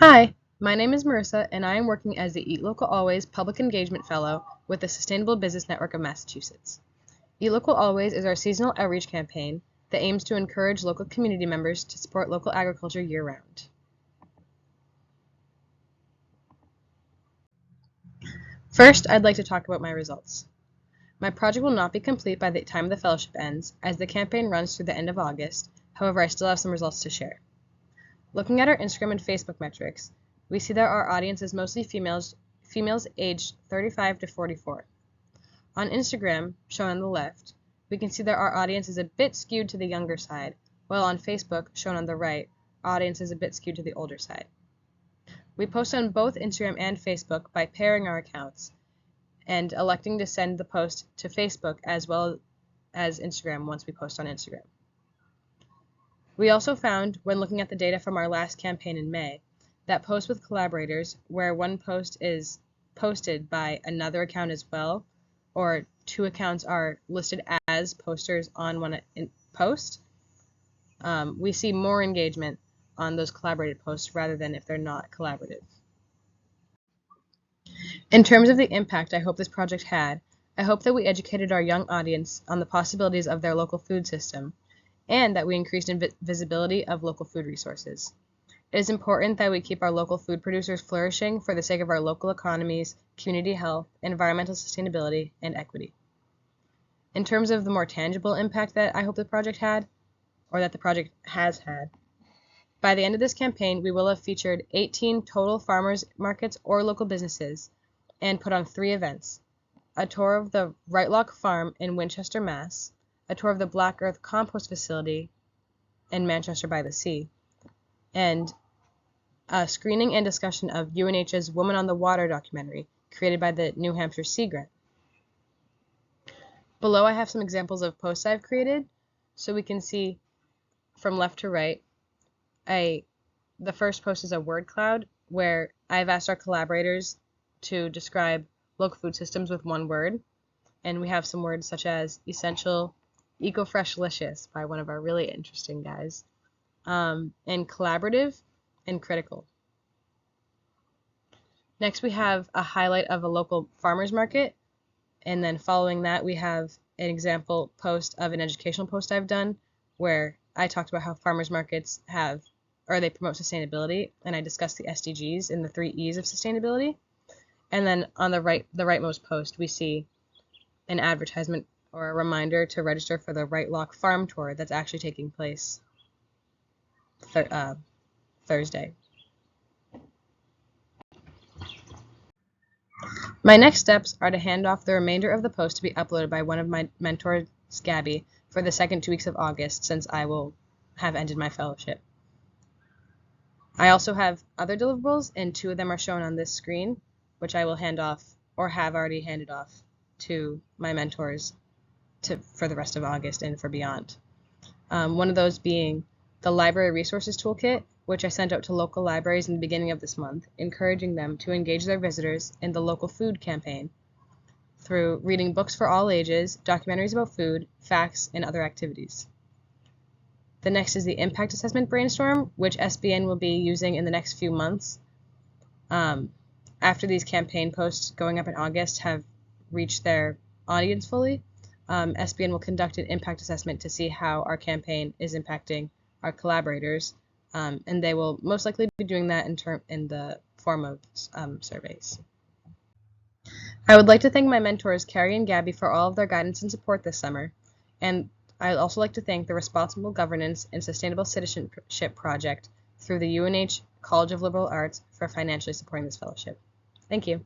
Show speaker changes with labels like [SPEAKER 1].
[SPEAKER 1] Hi, my name is Marisa, and I am working as the Eat Local Always Public Engagement Fellow with the Sustainable Business Network of Massachusetts. Eat Local Always is our seasonal outreach campaign that aims to encourage local community members to support local agriculture year-round. First, I'd like to talk about my results. My project will not be complete by the time the fellowship ends, as the campaign runs through the end of August. However, I still have some results to share. Looking at our Instagram and Facebook metrics, we see that our audience is mostly females aged 35 to 44. On Instagram, shown on the left, we can see that our audience is a bit skewed to the younger side, while on Facebook, shown on the right, our audience is a bit skewed to the older side. We post on both Instagram and Facebook by pairing our accounts and electing to send the post to Facebook as well as Instagram once we post on Instagram. We also found, when looking at the data from our last campaign in May, that posts with collaborators, where one post is posted by another account as well, or two accounts are listed as posters on one post, we see more engagement on those collaborated posts rather than if they're not collaborative. In terms of the impact I hope this project had, I hope that we educated our young audience on the possibilities of their local food system, and that we increased visibility of local food resources. It is important that we keep our local food producers flourishing for the sake of our local economies, community health, environmental sustainability, and equity. In terms of the more tangible impact that I hope the project had, or that the project has had, by the end of this campaign, we will have featured 18 total farmers markets or local businesses and put on 3 events: a tour of the Rightlock Farm in Winchester, Mass., a tour of the Black Earth Compost Facility in Manchester by the Sea, and a screening and discussion of UNH's Woman on the Water documentary created by the New Hampshire Sea Grant. Below I have some examples of posts I've created, so we can see from left to right. The first post is a word cloud where I've asked our collaborators to describe local food systems with one word, and we have some words such as essential, eco-fresh-licious by one of our really interesting guys, and collaborative and critical. Next we have a highlight of a local farmers market, and then following that we have an example post of an educational post I've done where I talked about how farmers markets they promote sustainability, and I discussed the SDGs and the 3 E's of sustainability. And then on the rightmost post, we see an advertisement or a reminder to register for the Rightlock Farm Tour that's actually taking place Thursday. My next steps are to hand off the remainder of the post to be uploaded by one of my mentors, Gabby, for the second 2 weeks of August, since I will have ended my fellowship. I also have other deliverables, and 2 of them are shown on this screen, which I will hand off, or have already handed off, to my mentors for the rest of August and for beyond. One of those being the Library Resources Toolkit, which I sent out to local libraries in the beginning of this month, encouraging them to engage their visitors in the local food campaign through reading books for all ages, documentaries about food, facts, and other activities. The next is the Impact Assessment Brainstorm, which SBN will be using in the next few months. After these campaign posts going up in August have reached their audience fully, SBN will conduct an impact assessment to see how our campaign is impacting our collaborators, and they will most likely be doing that in the form of surveys. I would like to thank my mentors, Carrie and Gabby, for all of their guidance and support this summer, and I'd also like to thank the Responsible Governance and Sustainable Citizenship Project through the UNH College of Liberal Arts for financially supporting this fellowship. Thank you.